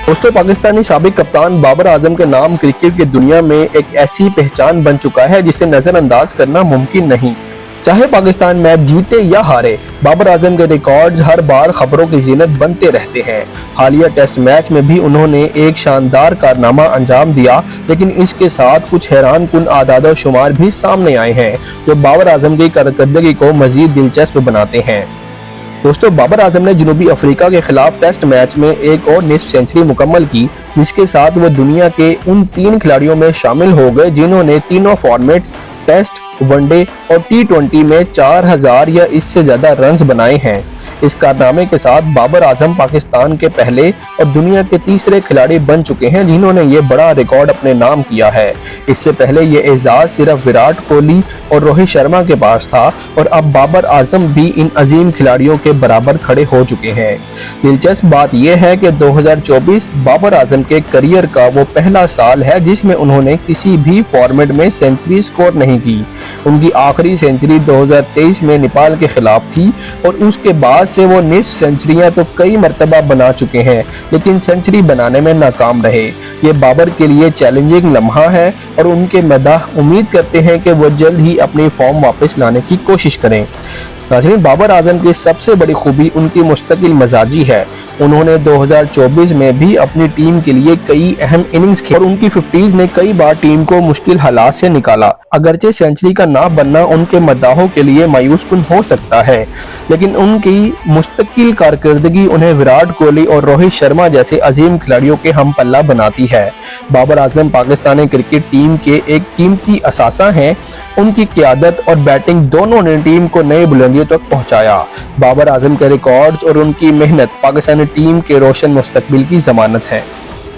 दोस्तों, पाकिस्तानी साबिक कप्तान बाबर आजम के नाम क्रिकेट की दुनिया में एक ऐसी पहचान बन चुका है जिसे नजरअंदाज करना मुमकिन नहीं। चाहे पाकिस्तान मैच जीते या हारे, बाबर आजम के रिकॉर्ड्स हर बार खबरों की जीनत बनते रहते हैं। हालिया टेस्ट मैच में भी उन्होंने एक शानदार कारनामा अंजाम दिया, लेकिन इसके साथ कुछ हैरानकुन आदाद और शुमार भी सामने आए हैं जो बाबर आजम की कारकर्दगी को मजीद दिलचस्प बनाते हैं। दोस्तों, बाबर आजम ने जनूबी अफ्रीका के खिलाफ टेस्ट मैच में एक और निस्फ सेंचुरी मुकम्मल की, जिसके साथ वो दुनिया के उन 3 खिलाड़ियों में शामिल हो गए जिन्होंने तीनों फॉर्मेट्स टेस्ट, वनडे और T20 में 4000 या इससे ज्यादा रन्स बनाए हैं। इस कारनामे के साथ बाबर आजम पाकिस्तान के पहले और दुनिया के तीसरे खिलाड़ी बन चुके हैं जिन्होंने ये बड़ा रिकॉर्ड अपने नाम किया है। इससे पहले ये एजाज सिर्फ विराट कोहली और रोहित शर्मा के पास था और अब बाबर आजम भी इन अजीम खिलाड़ियों के बराबर खड़े हो चुके हैं। दिलचस्प बात यह है कि 2024 बाबर आजम के करियर का वो पहला साल है जिसमें उन्होंने किसी भी फॉर्मेट में सेंचुरी स्कोर नहीं की। उनकी आखिरी सेंचुरी 2023 में नेपाल के खिलाफ थी और उसके बाद से वो निस्फ सेंचुरियां तो कई मरतबा बना चुके हैं, लेकिन सेंचुरी बनाने में नाकाम रहे। ये बाबर के लिए चैलेंजिंग लम्हा है और उनके मदाह उम्मीद करते हैं कि वो जल्द ही अपनी फॉर्म वापस लाने की कोशिश करें। नाज़रीन, बाबर आजम की सबसे बड़ी खूबी उनकी मुस्तकिल मजाजी है। उन्होंने 2024 में भी अपनी टीम के लिए कई अहम इनिंग्स खेली और उनकी 50s ने कई बार टीम को मुश्किल हालात से निकाला। अगरचे सेंचुरी का ना बनना उनके मद्दाहों के लिए मायूसकुन हो सकता है, लेकिन उनकी मुस्तकिल कारकर्दगी उन्हें विराट कोहली और रोहित शर्मा जैसे अजीम खिलाड़ियों के हम पल्ला बनाती है। बाबर आजम पाकिस्तानी क्रिकेट टीम के एक कीमती असासा हैं। उनकी क़यादत और बैटिंग दोनों ने टीम को नई बुलंदियों तक पहुंचाया। बाबर आजम के रिकॉर्ड्स और उनकी मेहनत पाकिस्तानी टीम के रोशन मुस्तकबिल की जमानत है।